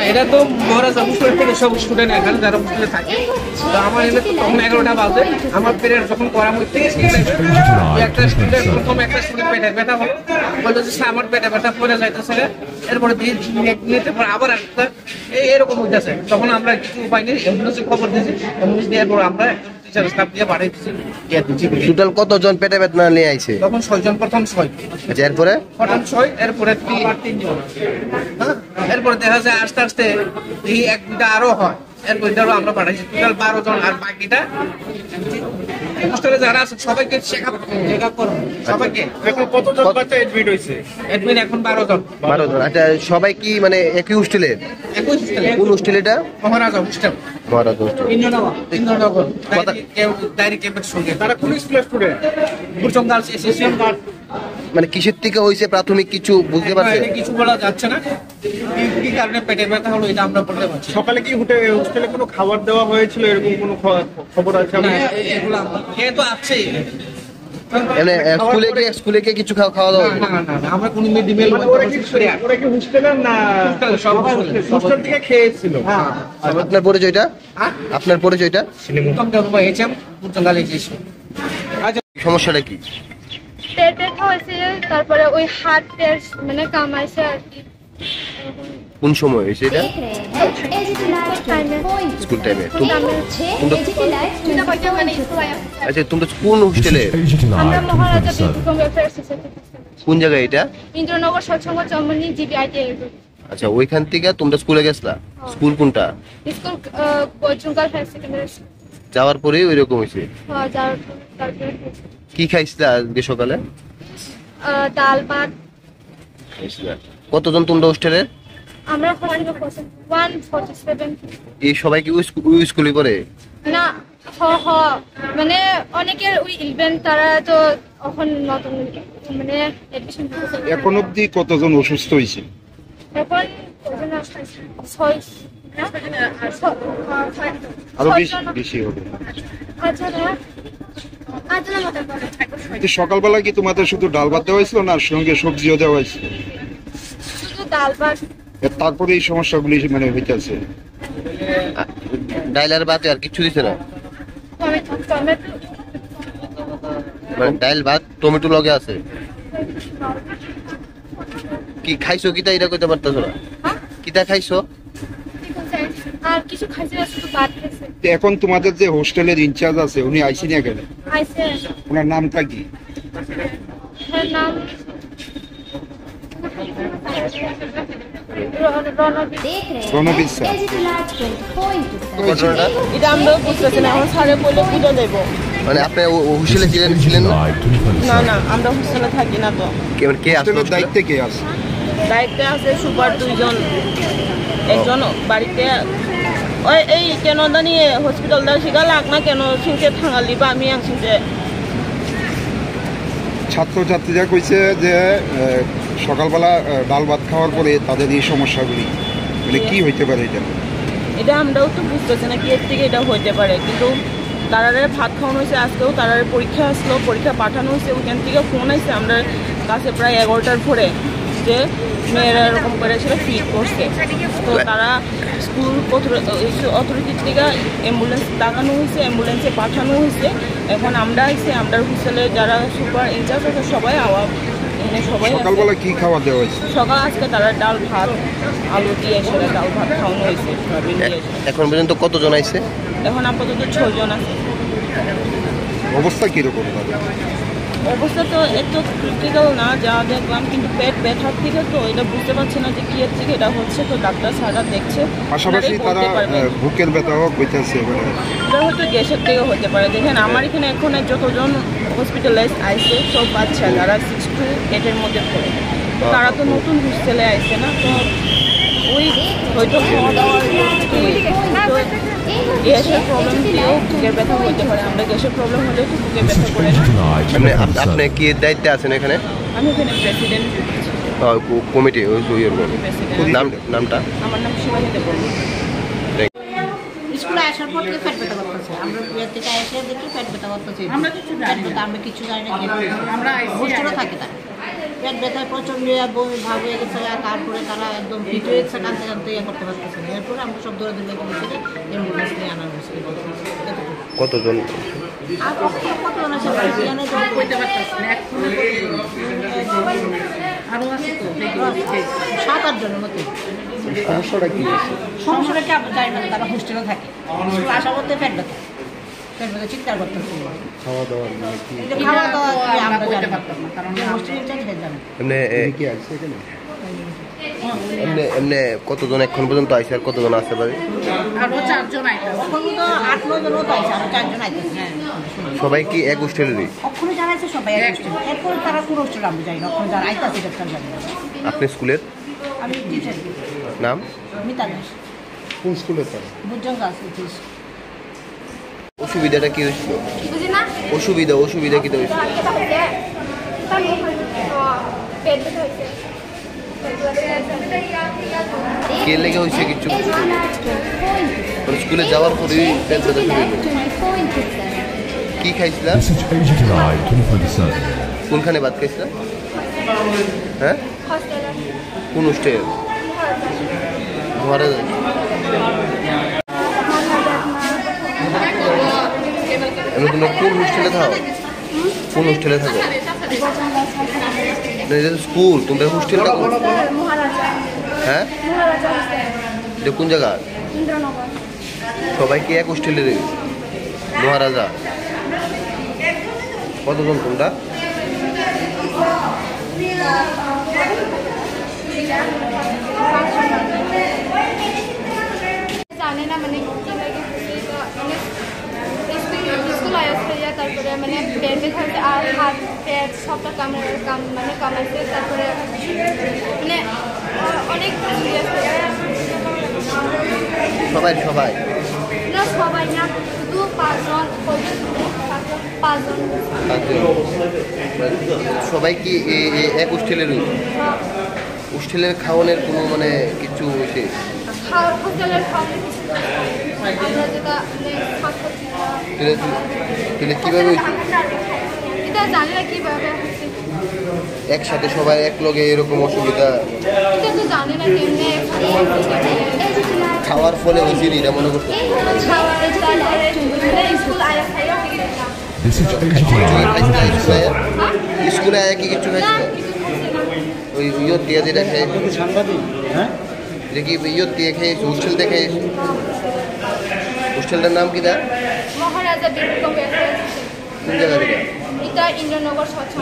এটা তো মহারাজ হোস্টেল থেকে সব স্টুডেন্ট এখানে যারা হোস্টেলে থাকে। তো আমার এনে তো তখন 11টা বাজে, আমার পিরিয়ড যখন করা হচ্ছে একটা স্টুডেন্ট প্রথম একটা স্টুডেন্ট পেটে ব্যথা হলো, বললো যে আমার পেটে ব্যথা পড়ে যাইতেছে, এরপরে দিয়ে নিতে পরে আবার একটা এরকম হইতেছে। তখন আমরা কিছু উপায় নেই, অ্যাম্বুলেন্সে খবর দিয়েছি, অ্যাম্বুলেন্স দেওয়ার পর আমরা টোটাল কতজন পেটে বেদনা নিয়ে আইছে? তখন 6 জন, প্রথম 6। আচ্ছা, এরপরে প্রথম 6, এরপরে 3 জন। এরপরে দেখা যায় আস্তে আস্তে এই এক দুটা আরো হয়, এরপরে আমরা পাঠাইছি টোটাল 12 জন। আর বাকিটা হোস্টেলে যারা আছে সবাইকে চেক আপ করব। সবাইকে এখন কতজন বাচ্চা এডমিট হইছে? এডমিট এখন 12 জন। 12 জন। আচ্ছা, সবাই কি মানে একই হোস্টেলের? একই হোস্টেলে। কোন হোস্টেল এটা? মহারাজা হোস্টেল। মহারাজা হোস্টেল। ইন্দ্রনগর। ডাইরেক্ট ক্যাম্পের সঙ্গে। তারা কোন স্কুলের স্টুডেন্ট? বুরজঙ্গাল এসএসএম। মানে কিসের থেকে হইছে প্রাথমিক কিছু বুঝতে পারছেন? কিছু বলা যাচ্ছে না, কি কারণে পেটে ব্যথা হলো এটা আমরা বলতে পারছি। সকালে কি হোস্টেলে কোনো খাবার দেওয়া হয়েছিল, এরকম কোনো খবর আছে? এগুলো খেয়ে তো আছে। স্কুলে কি কিছু খাওয়া দাওয়া? না, আমরা কোনো মিড ডে মিল ওরা কি হোস্টেলের না হোস্টেল থেকে খেয়েছিল? আপনার পরিচয়টা? আপনার পরিচয়টা? সমস্যাটা কি? পেট ব্যথা হয়েছে, তারপরে ওই হাতের মানে কামাইছে আর কি। কোন সময় হয়েছে এটা? স্কুল টাইমে। আচ্ছা, তোমরা কোন হোস্টেলে? আমরা মহারাজা বিদ্যুৎ ওয়েলফেয়ার সোসাইটি। কোন জায়গায় এটা? ইন্দ্রনগর সৎসঙ্গ চমনি জিবিআইটি। আচ্ছা, ওইখান থেকে তোমরা স্কুলে গেছলা? স্কুল কোনটা? School Burjangal high secondary school. যাওয়ার পরে ওইরকম হয়েছে? হ্যাঁ, যাওয়ার তারপরে কি খাইছিলা আজকে সকালে? ডাল ভাত। কতজন তোমরা হোস্টেলে? আমরা 147। এই সবাই কি ওই স্কুলে পড়ে? না, মানে অনেকের ওই ইভেন্ট, তারা তো এখন নতুন মানে এডমিশন করছে। এখন অবধি কতজন অসুস্থ হয়েছে? এখন আরো বেশি হবে। সকালবেলা কি তোমাদের শুধু ডাল ভাত দেওয়া হয়েছিল, না সঙ্গে সবজিও দেওয়া হয়েছিল? শুধু ডাল ভাত। তারপরে এই সমস্যাগুলি মানে হইতেছে? ডাল আর ভাত আর কিছু দিছে না? মানে ডাল ভাত টমেটো লগে আছে। কি খাইছো? কিটা এটা কইতে পারতাছো না? কিটা খাইছো? আর কিছু খাইছে, শুধু ভাত খাইছে। এখন তোমাদের যে হোস্টেলের ইনচার্জ আছে, উনি আইসেনি এখানে? আইছে। ওনার নামটা কি? ওনার নাম রণবীর স্যার। এটা আমরাও বুঝতেছি না, এখন স্যারে বলে বুঝে দেবো। মানে আপনি হোস্টেলে ছিলেন না? না, আমরা হোস্টেলে থাকি না। তো কে আসলে দায়িত্বে কে আছে? দায়িত্বে আছে সুপার 2 জন, একজন বাড়িতে ওই এই কেন জানি হসপিটাল দা শিখা লাগ না কেন সিংকে থাঙালি বা আমি সিংকে। ছাত্রছাত্রীরা কইছে যে সকালবেলা ডাল ভাত খাওয়ার পরে তাদের এই সমস্যাগুলি, মানে কি হইতে পারে এটা? এটা আমরাও তো বুঝতেছি না কি এর থেকে এটা হইতে পারে, কিন্তু তারারে ভাত খাওয়ানো হয়েছে। আজকেও তারারে পরীক্ষা আসলো, পরীক্ষা পাঠানো হয়েছে, ওখান থেকে ফোন আসছে আমরা কাছে প্রায় 11টার পরে যে মেয়েরা এরকম করে সেটা ফিট করছে। তো তারা স্কুল অথরিটির থেকে অ্যাম্বুলেন্স লাগানো হয়েছে, অ্যাম্বুলেন্সে পাঠানো হয়েছে। এখন আমরা আইসি, আমরা হোস্টেলে যারা সুপার ইনচার্জ আছে সবাই এখানে সবাই। সকালবেলা কি খাওয়া দেওয়া হয়েছে? সকাল আজকে তারা ডাল ভাত আলু দিয়ে সেটা ডাল ভাত খাওয়ানো হয়েছে। এখন পর্যন্ত কতজন আইছে? এখন আপাতত 6 জন আছে। অবস্থা কিরকম? অবস্থা তো একটু ক্রিটিক্যাল না যা দেখলাম, কিন্তু পেট ব্যথার থেকে তো এটা বুঝতে পারছি না যে কি এর থেকে এটা হচ্ছে। তো ডাক্তার স্যাররা দেখছে, পাশাপাশি তারা বুকের ব্যথাও হইতেছে, এটা হয়তো গ্যাসের থেকে হতে পারে। দেখেন আমার এখানে এখন যতজন হসপিটালাইজ আইছে সব বাচ্চা যারা 6 to 8 মধ্যে পড়ে। তারা তো নতুন হোস্টেলে আইছে না, তো ওই হয়তো খাওয়া দাওয়ার গ্যাসের প্রবলেম দিয়েও বুকের ব্যথা হতে পারে। আমরা গ্যাসের প্রবলেম হলেও তো বুকের ব্যথা করে না। আপনি কি দায়িত্বে আছেন এখানে? আমি এখানে প্রেসিডেন্ট কমিটি। নামটা? আমার নাম শিবানী দেব। স্কুলে আসার পর থেকে পেট ব্যথা করতেছে। আমরা বিয়ের থেকে এসে দেখি পেট ব্যথা করতেছে। আমরা কিছু জানি না, হোস্টেলে থাকে তারা। পেট ব্যথায় প্রচন্ড বমি ভাব হয়ে গেছে, তারপরে তারা একদম ফিট হয়ে গেছে, কাঁদতে কাঁদতে ইয়ে করতে পারতেছে না। এরপরে আমরা সব দৌড়াদৌড়ি লেগে অ্যাম্বুলেন্স নিয়ে আনা হয়েছে। কতজন? আর কতজন আছে জানে তো বলতে পারতেছি না। আরও আছে তো 7-8 জনের মতো। সমস্যাটা কি? সমস্যাটা কি আমরা জানি না, তারা হোস্টেলে থাকে, আসা করতে পেট ব্যথা চিৎকার করতেছে। খাওয়া দাওয়া মানে কি? খাওয়া দাওয়া আমরা বলতে পারতাম না, কারণ হোস্টেলে জানি। এমনি কি আছে এখানে? এমনি এমনি কতজন এখন পর্যন্ত আইসে আর কতজন আসতে পারে? আরও 4 জন আইতে, এখন তো 8-9 জনও তো আইসে, আরও 4 জন আইতেছে। হ্যাঁ, সবাই কি এক হোস্টেলেরই? অক্ষরে জানাইছে সবাই এক হোস্টেল, এরপরে তারা কোন হোস্টেল আমরা যাই না, অক্ষরে যারা আইতাছে ডাক্তার জানি না। আপনি স্কুলের আমি টিচার নাম? মিতা দাস, কোন স্কুলে তার? বুঝজন গাছ উঠিস। অসুবিধাটা কি হয়েছিল? বুঝি না অসুবিধা কি হয়েছিল? পেট ব্যথা হয়েছে। কে লেগে হয়েছে কিছু? স্কুলে যাওয়ার পরেই পেট ব্যথা শুরু হলো। কি খাইছিলা? This is Asia Tonight 24/7. কোনখানে ভাত খাইছিলা? হ্যাঁ, কোন হোস্টেল? মহারাজা। এমনি তোমরা কোন হোস্টেলে থাকো? কোন হোস্টেলে থাকো? না, এটা তো স্কুল, তোমরা হোস্টেলটা কোন? হ্যাঁ, এটা কোন জায়গা? সবাই কি এক হোস্টেলে রে? মহারাজা। কতজন তোমরা? জানে না মানে কি লাগে মানে স্কুল আসছে, তারপরে মানে পেট ব্যথা হয়েছে আর হাত পেট সবটা মানে কামাইছে, তারপরে মানে অনেক সবাই না, সবাই না, শুধু 5 জন, 5 জন। সবাই কি এক হোস্টেলের? হোস্টেলের খাওয়ানোর কোনো মানে কিছু হয়েছে? হোস্টেলের খাওয়া আমরা যেটা তাহলে কিভাবে হয়েছে? এটা জানি না কিভাবে হচ্ছে, একসাথে সবাই এক লগে এরকম অসুবিধা এটা তো জানি না কেমনে খাওয়ার ফলে হয়েছে এটা মনে করতে? স্কুল আয়া খাইয়া This is Asia Tonight 24/7. স্কুলে আয়া কি কিছু খাইছিল? ওই ইয়ত দিয়ে যেটা খাই, দেখি ইয়ত দিয়ে খাইছি, হোস্টেল দিয়ে খাইছি। হোস্টেলটার নাম কি? মহারাজা বিক্রম। কোন জায়গা থেকে? এটা ইন্দ্রনগর স্বচ্ছ।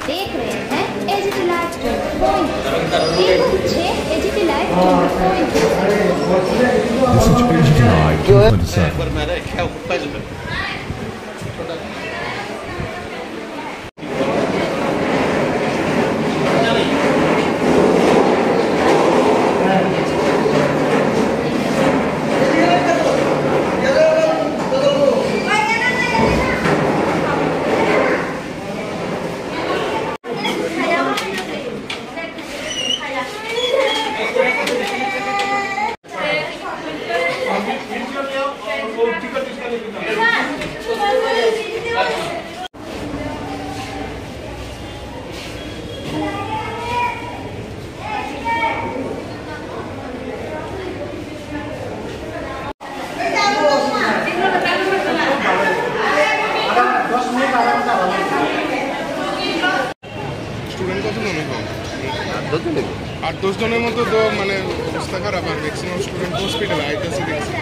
देख रहे हैं एजीटी लाइव 24। ये है AGT live 24। This is Asia Tonight 24/7. Ticket 10 জনের? 8-10 জনের মতো তো মানে অবস্থা খারাপ, আর ম্যাক্সিমাম স্টুডেন্ট হসপিটালে আইতেছে দেখছি।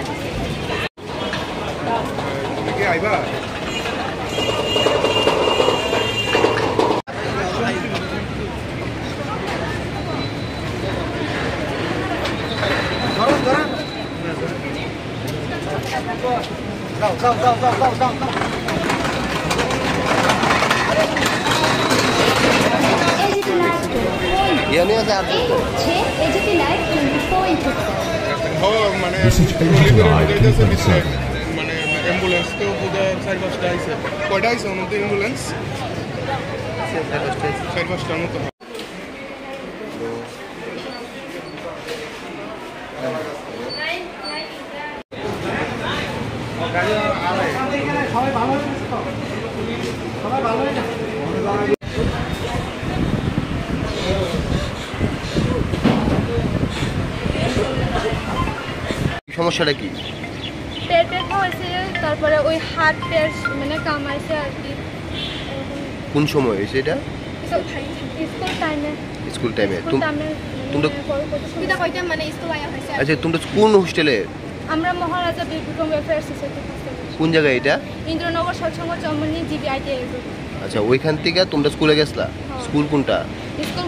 তুমি কি আইবা? AGT Live 24. ইয়ানি আছে 8 এই হচ্ছে AGT Live 24. মানে This is AGT Live 24/7. মানে অ্যাম্বুলেন্স তো বোধহয় 4-5টা আইছে। কয়টা আইছে ওনাদের অ্যাম্বুলেন্স? 4-5টার মতো। সমস্যাটা কি? পেট ব্যথা হয়েছে, তারপরে ওই হাত পেট মানে কামাইছে আর কি। কোন সময় হয়েছে এটা? স্কুল টাইমে স্কুল টাইমে? তোমরা সুবিধা কইতে মানে স্কুল আয়া হয়েছে। আচ্ছা, তোমরা কোন হোস্টেলে? আমরা মহারাজা বিক্রম ওয়েলফেয়ার সোসাইটি হোস্টেলে। কোন জায়গায় এটা? ইন্দ্রনগর সৎসঙ্গ চমনি জিবিআইটি। আচ্ছা, ওইখান থেকে তোমরা স্কুলে গেছলা? স্কুল কোনটা? School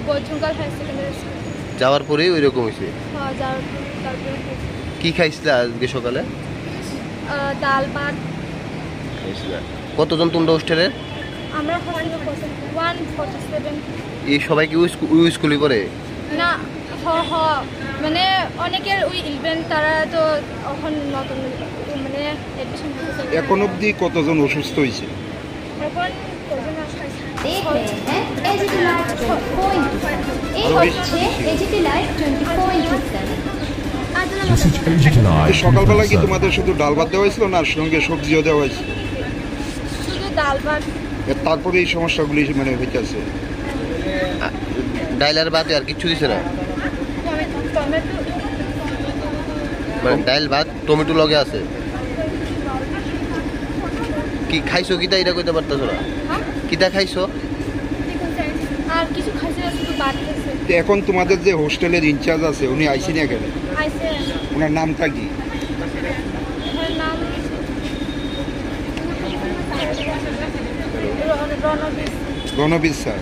Bajungal high secondary school. যাওয়ার পরেই ওইরকম হয়েছে? হ্যাঁ, তারপরে কি খাইছিলা আজকে সকালে? ডাল ভাত খাইছিলা। কতজন তোমরা হোস্টেলে? আমরা 147। এই সবাই কি ওই স্কুলে পড়ে? না, মানে অনেকের ওই ইভেন্ট তারা তো এখন নতুন মানে এডমিশন হয়েছে। এখন অবধি কতজন অসুস্থ হয়েছে? এখন কজন আসছে? देख रहे हैं AGT Live 24. এই হচ্ছে AGT Live 24/7. This is AGT Live সকালবেলা কি 24/7. তোমাদের শুধু ডাল ভাত দেওয়া হয়েছিল না সঙ্গে সবজিও দেওয়া হয়েছিল? শুধু ডাল ভাত। তারপরে এই সমস্যাগুলি মানে হইতেছে। ডাইলার বাদে আর কিছু দিছে না? টমেটো মানে ডাইল ভাত টমেটো লগে আছে? কি খাইছো কিটা এটা কইতে পারতাছো না? কিটা খাইছো? আর কিছু খাইছে, শুধু ভাত খাইছে। তো এখন তোমাদের যে হোস্টেলের ইনচার্জ আছে উনি আইসেনি এখানে? আইছে। ওনার নামটা কি? ওর নাম রণবীর। রণবীর স্যার।